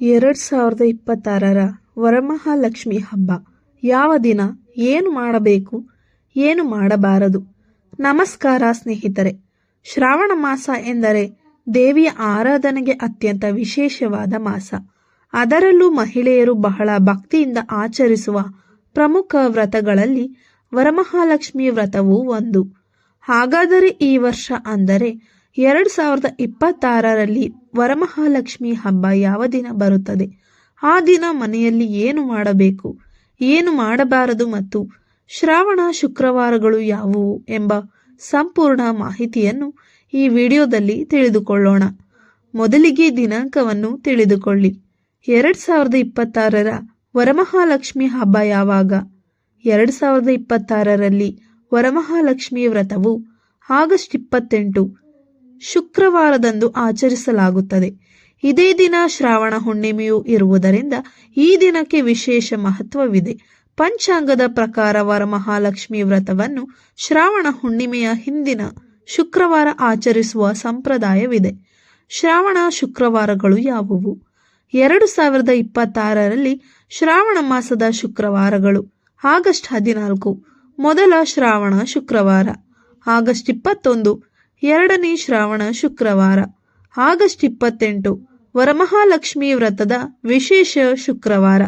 2026ರ ವರಮಹಾಲಕ್ಷ್ಮಿ ಹಬ್ಬ ಯಾವ ದಿನ, ಏನು ಮಾಡಬೇಕು, ಏನು ಮಾಡಬಾರದು? ನಮಸ್ಕಾರ ಸ್ನೇಹಿತರೆ. ಶ್ರಾವಣ ಮಾಸ ಎಂದರೆ ದೇವಿಯ ಆರಾಧನೆಗೆ ಅತ್ಯಂತ ವಿಶೇಷವಾದ ಮಾಸ. ಅದರಲ್ಲೂ ಮಹಿಳೆಯರು ಬಹಳ ಭಕ್ತಿಯಿಂದ ಆಚರಿಸುವ ಪ್ರಮುಖ ವ್ರತಗಳಲ್ಲಿ ವರಮಹಾಲಕ್ಷ್ಮಿ ವ್ರತವೂ ಒಂದು. ಹಾಗಾದರೆ ಈ ವರ್ಷ ಅಂದರೆ 2026ರಲ್ಲಿ ವರಮಹಾಲಕ್ಷ್ಮಿ ಹಬ್ಬ ಯಾವ ದಿನ ಬರುತ್ತದೆ? ಆ ದಿನ ಮನೆಯಲ್ಲಿ ಏನು ಮಾಡಬೇಕು, ಏನು ಮಾಡಬಾರದು ಮತ್ತು ಶ್ರಾವಣ ಶುಕ್ರವಾರಗಳು ಯಾವುವು ಎಂಬ ಸಂಪೂರ್ಣ ಮಾಹಿತಿಯನ್ನು ಈ ವಿಡಿಯೋದಲ್ಲಿ ತಿಳಿದುಕೊಳ್ಳೋಣ. ಮೊದಲಿಗೆ ದಿನಾಂಕವನ್ನು ತಿಳಿದುಕೊಳ್ಳಿ. 2026ರ ವರಮಹಾಲಕ್ಷ್ಮಿ ಹಬ್ಬ ಯಾವಾಗ? 2026ರಲ್ಲಿ ವರಮಹಾಲಕ್ಷ್ಮಿ ವ್ರತವು ಆಗಸ್ಟ್ 28 ಶುಕ್ರವಾರದಂದು ಆಚರಿಸಲಾಗುತ್ತದೆ. ಇದೇ ದಿನ ಶ್ರಾವಣ ಹುಣ್ಣಿಮೆಯೂ ಇರುವುದರಿಂದ ಈ ದಿನಕ್ಕೆ ವಿಶೇಷ ಮಹತ್ವವಿದೆ. ಪಂಚಾಂಗದ ಪ್ರಕಾರ ವರಮಹಾಲಕ್ಷ್ಮಿ ವ್ರತವನ್ನು ಶ್ರಾವಣ ಹುಣ್ಣಿಮೆಯ ಹಿಂದಿನ ಶುಕ್ರವಾರ ಆಚರಿಸುವ ಸಂಪ್ರದಾಯವಿದೆ. ಶ್ರಾವಣ ಶುಕ್ರವಾರಗಳು ಯಾವುವು? 2026ರಲ್ಲಿ ಶ್ರಾವಣ ಮಾಸದ ಶುಕ್ರವಾರಗಳು: ಆಗಸ್ಟ್ 14 ಮೊದಲ ಶ್ರಾವಣ ಶುಕ್ರವಾರ, ಆಗಸ್ಟ್ 21 ಎರಡನೇ ಶ್ರಾವಣ ಶುಕ್ರವಾರ, ಆಗಸ್ಟ್ 28 ವರಮಹಾಲಕ್ಷ್ಮಿ ವ್ರತದ ವಿಶೇಷ ಶುಕ್ರವಾರ.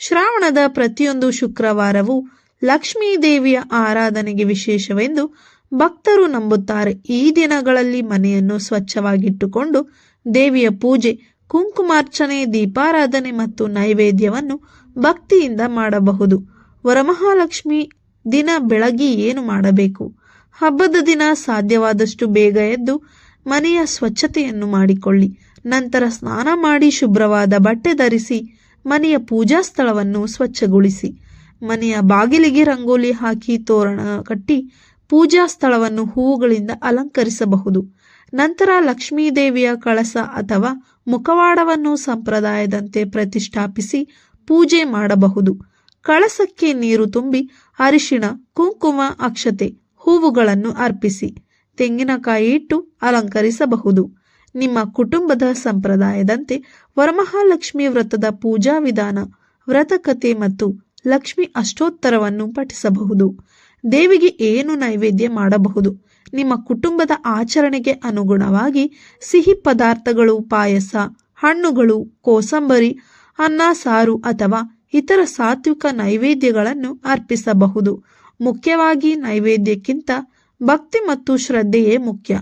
ಶ್ರಾವಣದ ಪ್ರತಿಯೊಂದು ಶುಕ್ರವಾರವೂ ಲಕ್ಷ್ಮೀ ದೇವಿಯ ಆರಾಧನೆಗೆ ವಿಶೇಷವೆಂದು ಭಕ್ತರು ನಂಬುತ್ತಾರೆ. ಈ ದಿನಗಳಲ್ಲಿ ಮನೆಯನ್ನು ಸ್ವಚ್ಛವಾಗಿಟ್ಟುಕೊಂಡು ದೇವಿಯ ಪೂಜೆ, ಕುಂಕುಮಾರ್ಚನೆ, ದೀಪಾರಾಧನೆ ಮತ್ತು ನೈವೇದ್ಯವನ್ನು ಭಕ್ತಿಯಿಂದ ಮಾಡಬಹುದು. ವರಮಹಾಲಕ್ಷ್ಮಿ ದಿನ ಬೆಳಗ್ಗೆ ಏನು ಮಾಡಬೇಕು? ಹಬ್ಬದ ದಿನ ಸಾಧ್ಯವಾದಷ್ಟು ಬೇಗ ಎದ್ದು ಮನೆಯ ಸ್ವಚ್ಛತೆಯನ್ನು ಮಾಡಿಕೊಳ್ಳಿ. ನಂತರ ಸ್ನಾನ ಮಾಡಿ ಶುಭ್ರವಾದ ಬಟ್ಟೆ ಧರಿಸಿ ಮನೆಯ ಪೂಜಾ ಸ್ಥಳವನ್ನು ಸ್ವಚ್ಛಗೊಳಿಸಿ. ಮನೆಯ ಬಾಗಿಲಿಗೆ ರಂಗೋಲಿ ಹಾಕಿ ತೋರಣ ಕಟ್ಟಿ ಪೂಜಾ ಸ್ಥಳವನ್ನು ಹೂವುಗಳಿಂದ ಅಲಂಕರಿಸಬಹುದು. ನಂತರ ಲಕ್ಷ್ಮೀ ದೇವಿಯ ಕಳಸ ಅಥವಾ ಮುಖವಾಡವನ್ನು ಸಂಪ್ರದಾಯದಂತೆ ಪ್ರತಿಷ್ಠಾಪಿಸಿ ಪೂಜೆ ಮಾಡಬಹುದು. ಕಳಸಕ್ಕೆ ನೀರು ತುಂಬಿ ಅರಿಶಿಣ, ಕುಂಕುಮ, ಅಕ್ಷತೆ, ಹೂವುಗಳನ್ನು ಅರ್ಪಿಸಿ ತೆಂಗಿನಕಾಯಿ ಇಟ್ಟು ಅಲಂಕರಿಸಬಹುದು. ನಿಮ್ಮ ಕುಟುಂಬದ ಸಂಪ್ರದಾಯದಂತೆ ವರಮಹಾಲಕ್ಷ್ಮಿ ವ್ರತದ ಪೂಜಾ ವಿಧಾನ, ವ್ರತಕಥೆ ಮತ್ತು ಲಕ್ಷ್ಮಿ ಅಷ್ಟೋತ್ತರವನ್ನು ಪಠಿಸಬಹುದು. ದೇವಿಗೆ ಏನು ನೈವೇದ್ಯ ಮಾಡಬಹುದು? ನಿಮ್ಮ ಕುಟುಂಬದ ಆಚರಣೆಗೆ ಅನುಗುಣವಾಗಿ ಸಿಹಿ ಪದಾರ್ಥಗಳು, ಪಾಯಸ, ಹಣ್ಣುಗಳು, ಕೋಸಂಬರಿ, ಅನ್ನ, ಸಾರು ಅಥವಾ ಇತರ ಸಾತ್ವಿಕ ನೈವೇದ್ಯಗಳನ್ನು ಅರ್ಪಿಸಬಹುದು. ಮುಖ್ಯವಾಗಿ ನೈವೇದ್ಯಕ್ಕಿಂತ ಭಕ್ತಿ ಮತ್ತು ಶ್ರದ್ಧೆಯೇ ಮುಖ್ಯ.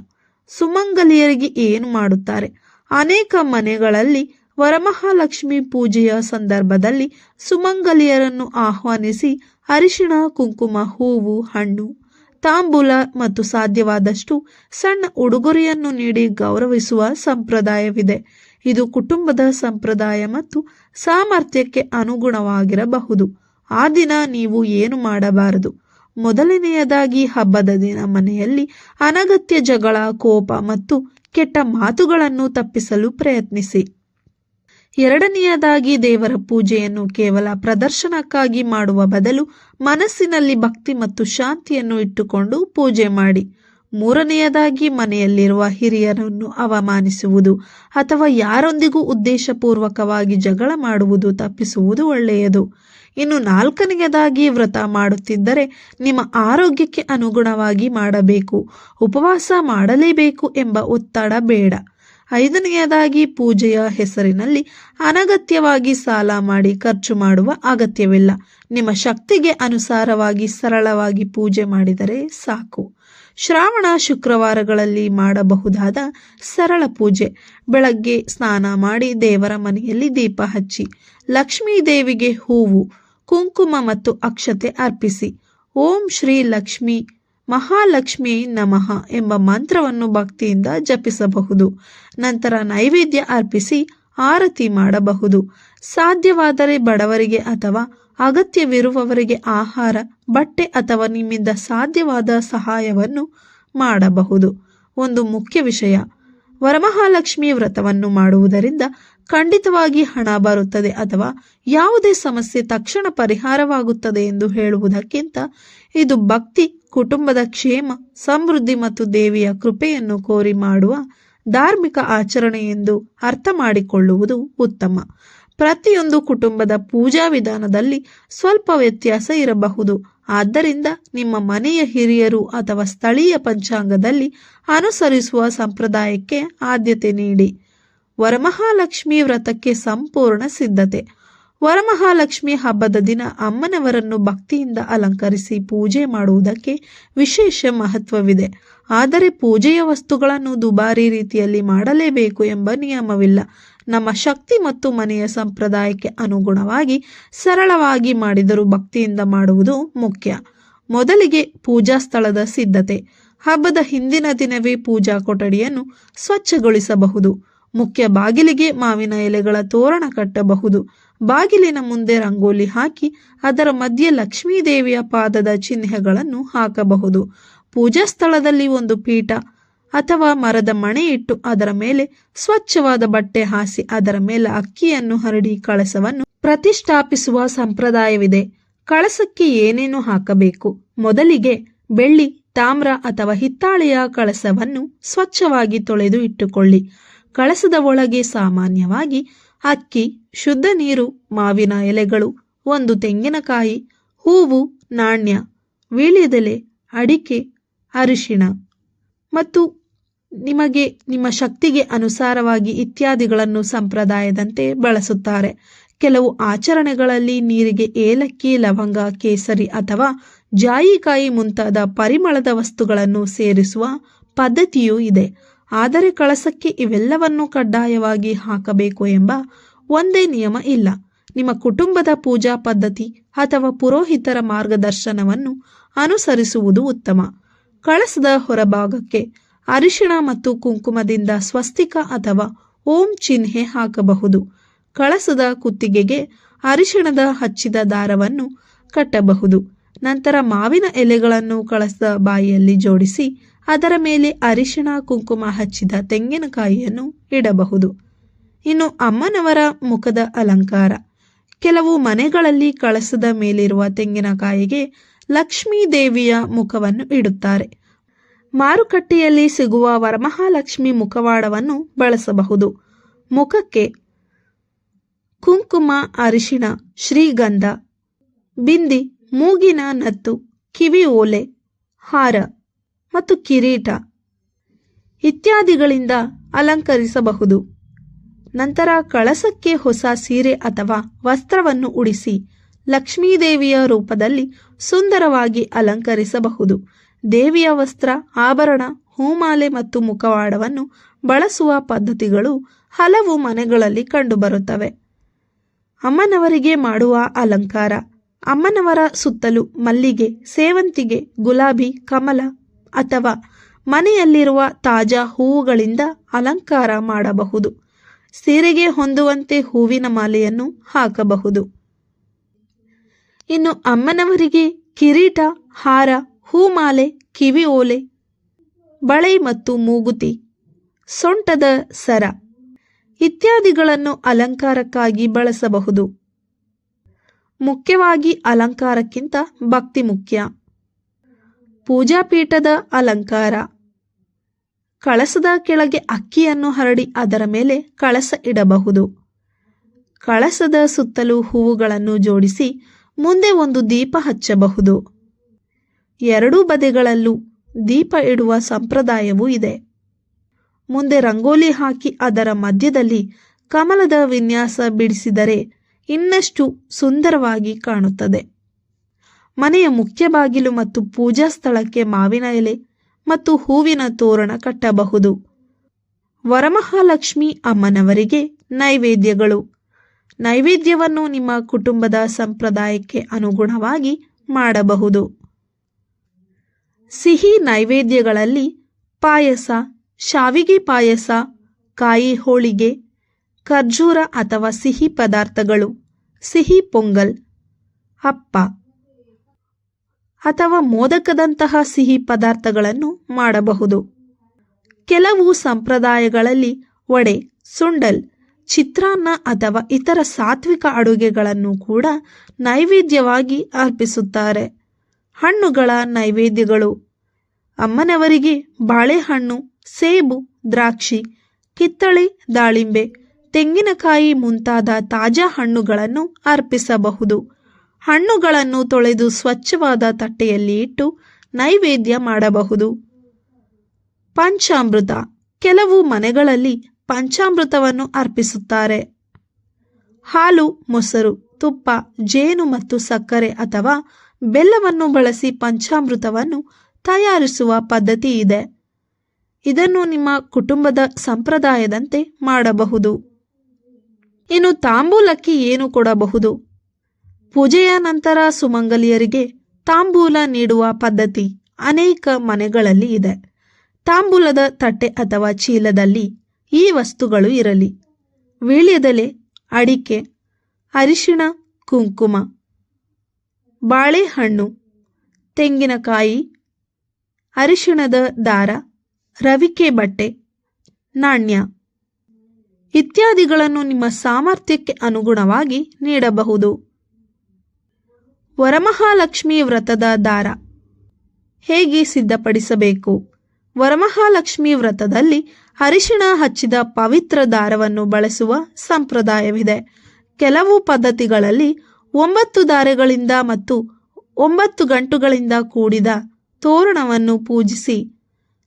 ಸುಮಂಗಲಿಯರಿಗೆ ಏನು ಮಾಡುತ್ತಾರೆ? ಅನೇಕ ಮನೆಗಳಲ್ಲಿ ವರಮಹಾಲಕ್ಷ್ಮಿ ಪೂಜೆಯ ಸಂದರ್ಭದಲ್ಲಿ ಸುಮಂಗಲಿಯರನ್ನು ಆಹ್ವಾನಿಸಿ ಅರಿಶಿಣ, ಕುಂಕುಮ, ಹೂವು, ಹಣ್ಣು, ತಾಂಬೂಲ ಮತ್ತು ಸಾಧ್ಯವಾದಷ್ಟು ಸಣ್ಣ ಉಡುಗೊರೆಯನ್ನು ನೀಡಿ ಗೌರವಿಸುವ ಸಂಪ್ರದಾಯವಿದೆ. ಇದು ಕುಟುಂಬದ ಸಂಪ್ರದಾಯ ಮತ್ತು ಸಾಮರ್ಥ್ಯಕ್ಕೆ ಅನುಗುಣವಾಗಿರಬಹುದು. ಆ ದಿನ ನೀವು ಏನು ಮಾಡಬಾರದು? ಮೊದಲನೆಯದಾಗಿ ಹಬ್ಬದ ದಿನ ಮನೆಯಲ್ಲಿ ಅನಗತ್ಯ ಜಗಳ, ಕೋಪ ಮತ್ತು ಕೆಟ್ಟ ಮಾತುಗಳನ್ನು ತಪ್ಪಿಸಲು ಪ್ರಯತ್ನಿಸಿ. ಎರಡನೆಯದಾಗಿ ದೇವರ ಪೂಜೆಯನ್ನು ಕೇವಲ ಪ್ರದರ್ಶನಕ್ಕಾಗಿ ಮಾಡುವ ಬದಲು ಮನಸ್ಸಿನಲ್ಲಿ ಭಕ್ತಿ ಮತ್ತು ಶಾಂತಿಯನ್ನು ಇಟ್ಟುಕೊಂಡು ಪೂಜೆ ಮಾಡಿ. ಮೂರನೆಯದಾಗಿ ಮನೆಯಲ್ಲಿರುವ ಹಿರಿಯರನ್ನು ಅವಮಾನಿಸುವುದು ಅಥವಾ ಯಾರೊಂದಿಗೂ ಉದ್ದೇಶಪೂರ್ವಕವಾಗಿ ಜಗಳ ಮಾಡುವುದು ತಪ್ಪಿಸುವುದು ಒಳ್ಳೆಯದು. ಇನ್ನು ನಾಲ್ಕನೆಯದಾಗಿ ವ್ರತ ಮಾಡುತ್ತಿದ್ದರೆ ನಿಮ್ಮ ಆರೋಗ್ಯಕ್ಕೆ ಅನುಗುಣವಾಗಿ ಮಾಡಬೇಕು. ಉಪವಾಸ ಮಾಡಲೇಬೇಕು ಎಂಬ ಒತ್ತಡ ಬೇಡ. ಐದನೆಯದಾಗಿ ಪೂಜೆಯ ಹೆಸರಿನಲ್ಲಿ ಅನಗತ್ಯವಾಗಿ ಸಾಲ ಮಾಡಿ ಖರ್ಚು ಮಾಡುವ ಅಗತ್ಯವಿಲ್ಲ. ನಿಮ್ಮ ಶಕ್ತಿಗೆ ಅನುಸಾರವಾಗಿ ಸರಳವಾಗಿ ಪೂಜೆ ಮಾಡಿದರೆ ಸಾಕು. ಶ್ರಾವಣ ಶುಕ್ರವಾರಗಳಲ್ಲಿ ಮಾಡಬಹುದಾದ ಸರಳ ಪೂಜೆ: ಬೆಳಗ್ಗೆ ಸ್ನಾನ ಮಾಡಿ ದೇವರ ಮನೆಯಲ್ಲಿ ದೀಪ ಹಚ್ಚಿ ಲಕ್ಷ್ಮೀ ದೇವಿಗೆ ಹೂವು, ಕುಂಕುಮ ಮತ್ತು ಅಕ್ಷತೆ ಅರ್ಪಿಸಿ ಓಂ ಶ್ರೀ ಲಕ್ಷ್ಮೀ ಮಹಾಲಕ್ಷ್ಮಿ ನಮಃ ಎಂಬ ಮಂತ್ರವನ್ನು ಭಕ್ತಿಯಿಂದ ಜಪಿಸಬಹುದು. ನಂತರ ನೈವೇದ್ಯ ಅರ್ಪಿಸಿ ಆರತಿ ಮಾಡಬಹುದು. ಸಾಧ್ಯವಾದರೆ ಬಡವರಿಗೆ ಅಥವಾ ಅಗತ್ಯವಿರುವವರಿಗೆ ಆಹಾರ, ಬಟ್ಟೆ ಅಥವಾ ನಿಮ್ಮಿಂದ ಸಾಧ್ಯವಾದ ಸಹಾಯವನ್ನು ಮಾಡಬಹುದು. ಒಂದು ಮುಖ್ಯ ವಿಷಯ: ವರಮಹಾಲಕ್ಷ್ಮಿ ವ್ರತವನ್ನು ಮಾಡುವುದರಿಂದ ಖಂಡಿತವಾಗಿ ಹಣ ಬರುತ್ತದೆ ಅಥವಾ ಯಾವುದೇ ಸಮಸ್ಯೆ ತಕ್ಷಣ ಪರಿಹಾರವಾಗುತ್ತದೆ ಎಂದು ಹೇಳುವುದಕ್ಕಿಂತ ಇದು ಭಕ್ತಿ, ಕುಟುಂಬದ ಕ್ಷೇಮ, ಸಮೃದ್ಧಿ ಮತ್ತು ದೇವಿಯ ಕೃಪೆಯನ್ನು ಕೋರಿ ಮಾಡುವ ಧಾರ್ಮಿಕ ಆಚರಣೆ ಎಂದು ಅರ್ಥ ಮಾಡಿಕೊಳ್ಳುವುದು ಉತ್ತಮ. ಪ್ರತಿಯೊಂದು ಕುಟುಂಬದ ಪೂಜಾ ವಿಧಾನದಲ್ಲಿ ಸ್ವಲ್ಪ ವ್ಯತ್ಯಾಸ ಇರಬಹುದು. ಆದ್ದರಿಂದ ನಿಮ್ಮ ಮನೆಯ ಹಿರಿಯರು ಅಥವಾ ಸ್ಥಳೀಯ ಪಂಚಾಂಗದಲ್ಲಿ ಅನುಸರಿಸುವ ಸಂಪ್ರದಾಯಕ್ಕೆ ಆದ್ಯತೆ ನೀಡಿ. ವರಮಹಾಲಕ್ಷ್ಮಿ ವ್ರತಕ್ಕೆ ಸಂಪೂರ್ಣ ಸಿದ್ಧತೆ. ವರಮಹಾಲಕ್ಷ್ಮಿ ಹಬ್ಬದ ದಿನ ಅಮ್ಮನವರನ್ನು ಭಕ್ತಿಯಿಂದ ಅಲಂಕರಿಸಿ ಪೂಜೆ ಮಾಡುವುದಕ್ಕೆ ವಿಶೇಷ ಮಹತ್ವವಿದೆ. ಆದರೆ ಪೂಜೆಯ ವಸ್ತುಗಳನ್ನು ದುಬಾರಿ ರೀತಿಯಲ್ಲಿ ಮಾಡಲೇಬೇಕು ಎಂಬ ನಿಯಮವಿಲ್ಲ. ನಮ್ಮ ಶಕ್ತಿ ಮತ್ತು ಮನೆಯ ಸಂಪ್ರದಾಯಕ್ಕೆ ಅನುಗುಣವಾಗಿ ಸರಳವಾಗಿ ಮಾಡಿದರೂ ಭಕ್ತಿಯಿಂದ ಮಾಡುವುದು ಮುಖ್ಯ. ಮೊದಲಿಗೆ ಪೂಜಾ ಸ್ಥಳದ ಸಿದ್ಧತೆ. ಹಬ್ಬದ ಹಿಂದಿನ ದಿನವೇ ಪೂಜಾ ಕೊಠಡಿಯನ್ನು ಸ್ವಚ್ಛಗೊಳಿಸಬಹುದು. ಮುಖ್ಯ ಬಾಗಿಲಿಗೆ ಮಾವಿನ ಎಲೆಗಳ ತೋರಣ ಕಟ್ಟಬಹುದು. ಬಾಗಿಲಿನ ಮುಂದೆ ರಂಗೋಲಿ ಹಾಕಿ ಅದರ ಮಧ್ಯೆ ಲಕ್ಷ್ಮೀದೇವಿಯ ಪಾದದ ಚಿಹ್ನೆಗಳನ್ನು ಹಾಕಬಹುದು. ಪೂಜಾ ಸ್ಥಳದಲ್ಲಿ ಒಂದು ಪೀಠ ಅಥವಾ ಮರದ ಮಣೆ ಇಟ್ಟು ಅದರ ಮೇಲೆ ಸ್ವಚ್ಛವಾದ ಬಟ್ಟೆ ಹಾಸಿ ಅದರ ಮೇಲೆ ಅಕ್ಕಿಯನ್ನು ಹರಡಿ ಕಳಸವನ್ನು ಪ್ರತಿಷ್ಠಾಪಿಸುವ ಸಂಪ್ರದಾಯವಿದೆ. ಕಳಸಕ್ಕೆ ಏನೇನು ಹಾಕಬೇಕು? ಮೊದಲಿಗೆ ಬೆಳ್ಳಿ, ತಾಮ್ರ ಅಥವಾ ಹಿತ್ತಾಳೆಯ ಕಳಸವನ್ನು ಸ್ವಚ್ಛವಾಗಿ ತೊಳೆದು ಇಟ್ಟುಕೊಳ್ಳಿ. ಕಳಸದ ಒಳಗೆ ಸಾಮಾನ್ಯವಾಗಿ ಅಕ್ಕಿ, ಶುದ್ಧ ನೀರು, ಮಾವಿನ ಎಲೆಗಳು, ಒಂದು ತೆಂಗಿನಕಾಯಿ, ಹೂವು, ನಾಣ್ಯ, ವೀಳ್ಯದೆಲೆ, ಅಡಿಕೆ, ಅರಿಶಿಣ ಮತ್ತು ನಿಮಗೆ ನಿಮ್ಮ ಶಕ್ತಿಗೆ ಅನುಸಾರವಾಗಿ ಇತ್ಯಾದಿಗಳನ್ನು ಸಂಪ್ರದಾಯದಂತೆ ಬಳಸುತ್ತಾರೆ. ಕೆಲವು ಆಚರಣೆಗಳಲ್ಲಿ ನೀರಿಗೆ ಏಲಕ್ಕಿ, ಲವಂಗ, ಕೇಸರಿ ಅಥವಾ ಜಾಯಿಕಾಯಿ ಮುಂತಾದ ಪರಿಮಳದ ವಸ್ತುಗಳನ್ನು ಸೇರಿಸುವ ಪದ್ಧತಿಯೂ ಇದೆ. ಆದರೆ ಕಳಸಕ್ಕೆ ಇವೆಲ್ಲವನ್ನು ಕಡ್ಡಾಯವಾಗಿ ಹಾಕಬೇಕು ಎಂಬ ಒಂದೇ ನಿಯಮ ಇಲ್ಲ. ನಿಮ್ಮ ಕುಟುಂಬದ ಪೂಜಾ ಪದ್ಧತಿ ಅಥವಾ ಪುರೋಹಿತರ ಮಾರ್ಗದರ್ಶನವನ್ನು ಅನುಸರಿಸುವುದು ಉತ್ತಮ. ಕಳಸದ ಹೊರಭಾಗಕ್ಕೆ ಅರಿಶಿಣ ಮತ್ತು ಕುಂಕುಮದಿಂದ ಸ್ವಸ್ತಿಕ ಅಥವಾ ಓಂ ಚಿಹ್ನೆ ಹಾಕಬಹುದು. ಕಳಸದ ಕುತ್ತಿಗೆಗೆ ಅರಿಶಿಣದ ಹಚ್ಚಿದ ದಾರವನ್ನು ಕಟ್ಟಬಹುದು. ನಂತರ ಮಾವಿನ ಎಲೆಗಳನ್ನು ಕಳಸದ ಬಾಯಿಯಲ್ಲಿ ಜೋಡಿಸಿ ಅದರ ಮೇಲೆ ಅರಿಶಿಣ ಕುಂಕುಮ ಹಚ್ಚಿದ ತೆಂಗಿನಕಾಯಿಯನ್ನು ಇಡಬಹುದು. ಇನ್ನು ಅಮ್ಮನವರ ಮುಖದ ಅಲಂಕಾರ. ಕೆಲವು ಮನೆಗಳಲ್ಲಿ ಕಳಸದ ಮೇಲಿರುವ ತೆಂಗಿನಕಾಯಿಗೆ ಲಕ್ಷ್ಮೀ ದೇವಿಯ ಮುಖವನ್ನು ಇಡುತ್ತಾರೆ. ಮಾರುಕಟ್ಟೆಯಲ್ಲಿ ಸಿಗುವ ವರಮಹಾಲಕ್ಷ್ಮಿ ಮುಖವಾಡವನ್ನು ಬಳಸಬಹುದು. ಮುಖಕ್ಕೆ ಕುಂಕುಮ, ಅರಿಶಿಣ, ಶ್ರೀಗಂಧ, ಬಿಂದಿ, ಮೂಗಿನ ನತ್ತು, ಕಿವಿ ಓಲೆ, ಹಾರ ಮತ್ತು ಕಿರೀಟ ಇತ್ಯಾದಿಗಳಿಂದ ಅಲಂಕರಿಸಬಹುದು. ನಂತರ ಕಳಸಕ್ಕೆ ಹೊಸ ಸೀರೆ ಅಥವಾ ವಸ್ತ್ರವನ್ನು ಉಡಿಸಿ ಲಕ್ಷ್ಮೀದೇವಿಯ ರೂಪದಲ್ಲಿ ಸುಂದರವಾಗಿ ಅಲಂಕರಿಸಬಹುದು. ದೇವಿಯ ವಸ್ತ್ರ, ಆಭರಣ, ಹೂಮಾಲೆ ಮತ್ತು ಮುಖವಾಡವನ್ನು ಬಳಸುವ ಪದ್ಧತಿಗಳು ಹಲವು ಮನೆಗಳಲ್ಲಿ ಕಂಡುಬರುತ್ತವೆ. ಅಮ್ಮನವರಿಗೆ ಮಾಡುವ ಅಲಂಕಾರ. ಅಮ್ಮನವರ ಸುತ್ತಲೂ ಮಲ್ಲಿಗೆ, ಸೇವಂತಿಗೆ, ಗುಲಾಬಿ, ಕಮಲ ಅಥವಾ ಮನೆಯಲ್ಲಿರುವ ತಾಜಾ ಹೂವುಗಳಿಂದ ಅಲಂಕಾರ ಮಾಡಬಹುದು. ಸೀರೆಗೆ ಹೊಂದುವಂತೆ ಹೂವಿನ ಮಾಲೆಯನ್ನು ಹಾಕಬಹುದು. ಇನ್ನು ಅಮ್ಮನವರಿಗೆ ಕಿರೀಟ, ಹಾರ, ಹೂಮಾಲೆ, ಕಿವಿ ಓಲೆ, ಬಳೆ ಮತ್ತು ಮೂಗುತಿ, ಸೊಂಟದ ಸರ ಇತ್ಯಾದಿಗಳನ್ನು ಅಲಂಕಾರಕ್ಕಾಗಿ ಬಳಸಬಹುದು. ಮುಖ್ಯವಾಗಿ ಅಲಂಕಾರಕ್ಕಿಂತ ಭಕ್ತಿ ಮುಖ್ಯ. ಪೂಜಾಪೀಠದ ಅಲಂಕಾರ. ಕಳಸದ ಕೆಳಗೆ ಅಕ್ಕಿಯನ್ನು ಹರಡಿ ಅದರ ಮೇಲೆ ಕಳಸ ಇಡಬಹುದು. ಕಳಸದ ಸುತ್ತಲೂ ಹೂವುಗಳನ್ನು ಜೋಡಿಸಿ ಮುಂದೆ ಒಂದು ದೀಪ ಹಚ್ಚಬಹುದು. ಎರಡೂ ಬದಿಗಳಲ್ಲೂ ದೀಪ ಇಡುವ ಸಂಪ್ರದಾಯವೂ ಇದೆ. ಮುಂದೆ ರಂಗೋಲಿ ಹಾಕಿ ಅದರ ಮಧ್ಯದಲ್ಲಿ ಕಮಲದ ವಿನ್ಯಾಸ ಬಿಡಿಸಿದರೆ ಇನ್ನಷ್ಟು ಸುಂದರವಾಗಿ ಕಾಣುತ್ತದೆ. ಮನೆಯ ಮುಖ್ಯ ಬಾಗಿಲು ಮತ್ತು ಪೂಜಾ ಸ್ಥಳಕ್ಕೆ ಮಾವಿನ ಎಲೆ ಮತ್ತು ಹೂವಿನ ತೋರಣ ಕಟ್ಟಬಹುದು. ವರಮಹಾಲಕ್ಷ್ಮಿ ಅಮ್ಮನವರಿಗೆ ನೈವೇದ್ಯಗಳು. ನೈವೇದ್ಯವನ್ನು ನಿಮ್ಮ ಕುಟುಂಬದ ಸಂಪ್ರದಾಯಕ್ಕೆ ಅನುಗುಣವಾಗಿ ಮಾಡಬಹುದು. ಸಿಹಿ ನೈವೇದ್ಯಗಳಲ್ಲಿ ಪಾಯಸ, ಶಾವಿಗೆ ಪಾಯಸ, ಕಾಯಿ ಹೋಳಿಗೆ, ಖರ್ಜೂರ ಅಥವಾ ಸಿಹಿ ಪದಾರ್ಥಗಳು, ಸಿಹಿ ಪೊಂಗಲ್, ಅಪ್ಪ ಅಥವಾ ಮೋದಕದಂತಹ ಸಿಹಿ ಪದಾರ್ಥಗಳನ್ನು ಮಾಡಬಹುದು. ಕೆಲವು ಸಂಪ್ರದಾಯಗಳಲ್ಲಿ ವಡೆ, ಸುಂಡಲ್, ಚಿತ್ರಾನ್ನ ಅಥವಾ ಇತರ ಸಾತ್ವಿಕ ಅಡುಗೆಗಳನ್ನು ಕೂಡ ನೈವೇದ್ಯವಾಗಿ ಅರ್ಪಿಸುತ್ತಾರೆ. ಹಣ್ಣುಗಳ ನೈವೇದ್ಯಗಳು. ಅಮ್ಮನವರಿಗೆ ಬಾಳೆಹಣ್ಣು, ಸೇಬು, ದ್ರಾಕ್ಷಿ, ಕಿತ್ತಳೆ, ದಾಳಿಂಬೆ, ತೆಂಗಿನಕಾಯಿ ಮುಂತಾದ ತಾಜಾ ಹಣ್ಣುಗಳನ್ನು ಅರ್ಪಿಸಬಹುದು. ಹಣ್ಣುಗಳನ್ನು ತೊಳೆದು ಸ್ವಚ್ಛವಾದ ತಟ್ಟೆಯಲ್ಲಿ ಇಟ್ಟು ನೈವೇದ್ಯ ಮಾಡಬಹುದು. ಪಂಚಾಮೃತ. ಕೆಲವು ಮನೆಗಳಲ್ಲಿ ಪಂಚಾಮೃತವನ್ನು ಅರ್ಪಿಸುತ್ತಾರೆ. ಹಾಲು, ಮೊಸರು, ತುಪ್ಪ, ಜೇನು ಮತ್ತು ಸಕ್ಕರೆ ಅಥವಾ ಬೆಲ್ಲವನ್ನು ಬಳಸಿ ಪಂಚಾಮೃತವನ್ನು ತಯಾರಿಸುವ ಪದ್ಧತಿ ಇದೆ. ಇದನ್ನು ನಿಮ್ಮ ಕುಟುಂಬದ ಸಂಪ್ರದಾಯದಂತೆ ಮಾಡಬಹುದು. ಇನ್ನು ತಾಂಬೂಲಕ್ಕೆ ಏನು ಕೊಡಬಹುದು? ಪೂಜೆಯ ನಂತರ ಸುಮಂಗಲಿಯರಿಗೆ ತಾಂಬೂಲ ನೀಡುವ ಪದ್ಧತಿ ಅನೇಕ ಮನೆಗಳಲ್ಲಿ ಇದೆ. ತಾಂಬೂಲದ ತಟ್ಟೆ ಅಥವಾ ಚೀಲದಲ್ಲಿ ಈ ವಸ್ತುಗಳು ಇರಲಿ: ವೀಳ್ಯದೆಲೆ, ಅಡಿಕೆ, ಅರಿಶಿಣ, ಕುಂಕುಮ, ಬಾಳೆಹಣ್ಣು, ತೆಂಗಿನಕಾಯಿ, ಅರಿಶಿಣದ ದಾರ, ರವಿಕೆ ಬಟ್ಟೆ, ನಾಣ್ಯ ಇತ್ಯಾದಿಗಳನ್ನು ನಿಮ್ಮ ಸಾಮರ್ಥ್ಯಕ್ಕೆ ಅನುಗುಣವಾಗಿ ನೀಡಬಹುದು. ವರಮಹಾಲಕ್ಷ್ಮಿ ವ್ರತದ ದಾರ ಹೇಗೆ ಸಿದ್ಧಪಡಿಸಬೇಕು? ವರಮಹಾಲಕ್ಷ್ಮಿ ವ್ರತದಲ್ಲಿ ಅರಿಶಿಣ ಹಚ್ಚಿದ ಪವಿತ್ರ ದಾರವನ್ನು ಬಳಸುವ ಸಂಪ್ರದಾಯವಿದೆ. ಕೆಲವು ಪದ್ಧತಿಗಳಲ್ಲಿ 9 ದಾರೆಗಳಿಂದ ಮತ್ತು 9 ಗಂಟುಗಳಿಂದ ಕೂಡಿದ ತೋರಣವನ್ನು ಪೂಜಿಸಿ,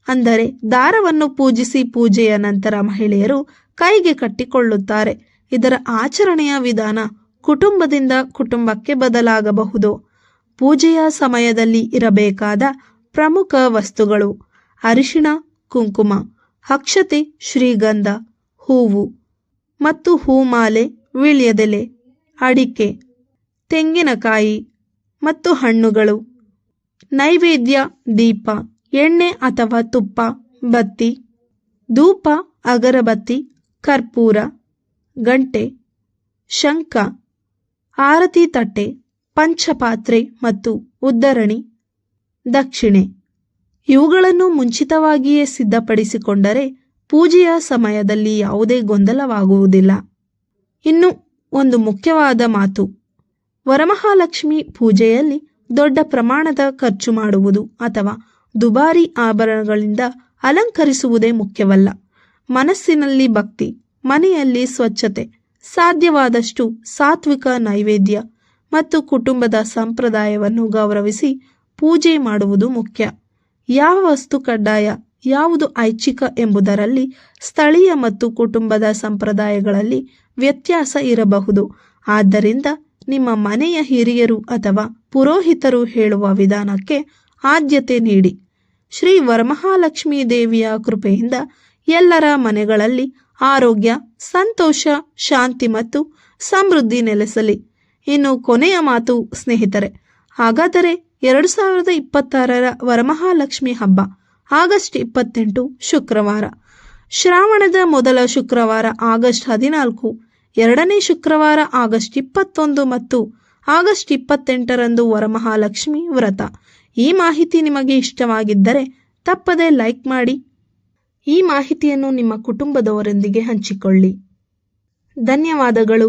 ಅಂದರೆ ದಾರವನ್ನು ಪೂಜಿಸಿ ಪೂಜೆಯ ನಂತರ ಮಹಿಳೆಯರು ಕೈಗೆ ಕಟ್ಟಿಕೊಳ್ಳುತ್ತಾರೆ. ಇದರ ಆಚರಣೆಯ ವಿಧಾನ ಕುಟುಂಬದಿಂದ ಕುಟುಂಬಕ್ಕೆ ಬದಲಾಗಬಹುದು. ಪೂಜೆಯ ಸಮಯದಲ್ಲಿ ಇರಬೇಕಾದ ಪ್ರಮುಖ ವಸ್ತುಗಳು: ಅರಿಶಿಣ, ಕುಂಕುಮ, ಅಕ್ಷತೆ, ಶ್ರೀಗಂಧ, ಹೂವು ಮತ್ತು ಹೂಮಾಲೆ, ವೀಳ್ಯದೆಲೆ, ಅಡಿಕೆ, ತೆಂಗಿನಕಾಯಿ ಮತ್ತು ಹಣ್ಣುಗಳು, ನೈವೇದ್ಯ, ದೀಪ, ಎಣ್ಣೆ ಅಥವಾ ತುಪ್ಪ, ಬತ್ತಿ, ಧೂಪ, ಅಗರಬತ್ತಿ, ಕರ್ಪೂರ, ಗಂಟೆ, ಶಂಖ, ಆರತಿ ತಟ್ಟೆ, ಪಂಚಪಾತ್ರೆ ಮತ್ತು ಉದ್ದರಣಿ, ದಕ್ಷಿಣೆ. ಇವುಗಳನ್ನು ಮುಂಚಿತವಾಗಿಯೇ ಸಿದ್ಧಪಡಿಸಿಕೊಂಡರೆ ಪೂಜೆಯ ಸಮಯದಲ್ಲಿ ಯಾವುದೇ ಗೊಂದಲವಾಗುವುದಿಲ್ಲ. ಇನ್ನು ಒಂದು ಮುಖ್ಯವಾದ ಮಾತು: ವರಮಹಾಲಕ್ಷ್ಮಿ ಪೂಜೆಯಲ್ಲಿ ದೊಡ್ಡ ಪ್ರಮಾಣದ ಖರ್ಚು ಮಾಡುವುದು ಅಥವಾ ದುಬಾರಿ ಆಭರಣಗಳಿಂದ ಅಲಂಕರಿಸುವುದೇ ಮುಖ್ಯವಲ್ಲ. ಮನಸ್ಸಿನಲ್ಲಿ ಭಕ್ತಿ, ಮನೆಯಲ್ಲಿ ಸ್ವಚ್ಛತೆ, ಸಾಧ್ಯವಾದಷ್ಟು ಸಾತ್ವಿಕ ನೈವೇದ್ಯ ಮತ್ತು ಕುಟುಂಬದ ಸಂಪ್ರದಾಯವನ್ನು ಗೌರವಿಸಿ ಪೂಜೆ ಮಾಡುವುದು ಮುಖ್ಯ. ಯಾವ ವಸ್ತು ಕಡ್ಡಾಯ, ಯಾವುದು ಐಚ್ಛಿಕ ಎಂಬುದರಲ್ಲಿ ಸ್ಥಳೀಯ ಮತ್ತು ಕುಟುಂಬದ ಸಂಪ್ರದಾಯಗಳಲ್ಲಿ ವ್ಯತ್ಯಾಸ ಇರಬಹುದು. ಆದ್ದರಿಂದ ನಿಮ್ಮ ಮನೆಯ ಹಿರಿಯರು ಅಥವಾ ಪುರೋಹಿತರು ಹೇಳುವ ವಿಧಾನಕ್ಕೆ ಆದ್ಯತೆ ನೀಡಿ. ಶ್ರೀ ವರಮಹಾಲಕ್ಷ್ಮೀ ದೇವಿಯ ಕೃಪೆಯಿಂದ ಎಲ್ಲರ ಮನೆಗಳಲ್ಲಿ ಆರೋಗ್ಯ, ಸಂತೋಷ, ಶಾಂತಿ ಮತ್ತು ಸಮೃದ್ಧಿ ನೆಲೆಸಲಿ. ಇನ್ನು ಕೊನೆಯ ಮಾತು ಸ್ನೇಹಿತರೆ, ಹಾಗಾದರೆ 2026ರ ವರಮಹಾಲಕ್ಷ್ಮಿ ಹಬ್ಬ ಆಗಸ್ಟ್ 28 ಶುಕ್ರವಾರ, ಶ್ರಾವಣದ ಮೊದಲ ಶುಕ್ರವಾರ ಆಗಸ್ಟ್ 14, ಎರಡನೇ ಶುಕ್ರವಾರ ಆಗಸ್ಟ್ 21 ಮತ್ತು ಆಗಸ್ಟ್ 28ರಂದು ವರಮಹಾಲಕ್ಷ್ಮಿ ವ್ರತ. ಈ ಮಾಹಿತಿ ನಿಮಗೆ ಇಷ್ಟವಾಗಿದ್ದರೆ ತಪ್ಪದೆ ಲೈಕ್ ಮಾಡಿ. ಈ ಮಾಹಿತಿಯನ್ನು ನಿಮ್ಮ ಕುಟುಂಬದವರೊಂದಿಗೆ ಹಂಚಿಕೊಳ್ಳಿ. ಧನ್ಯವಾದಗಳು.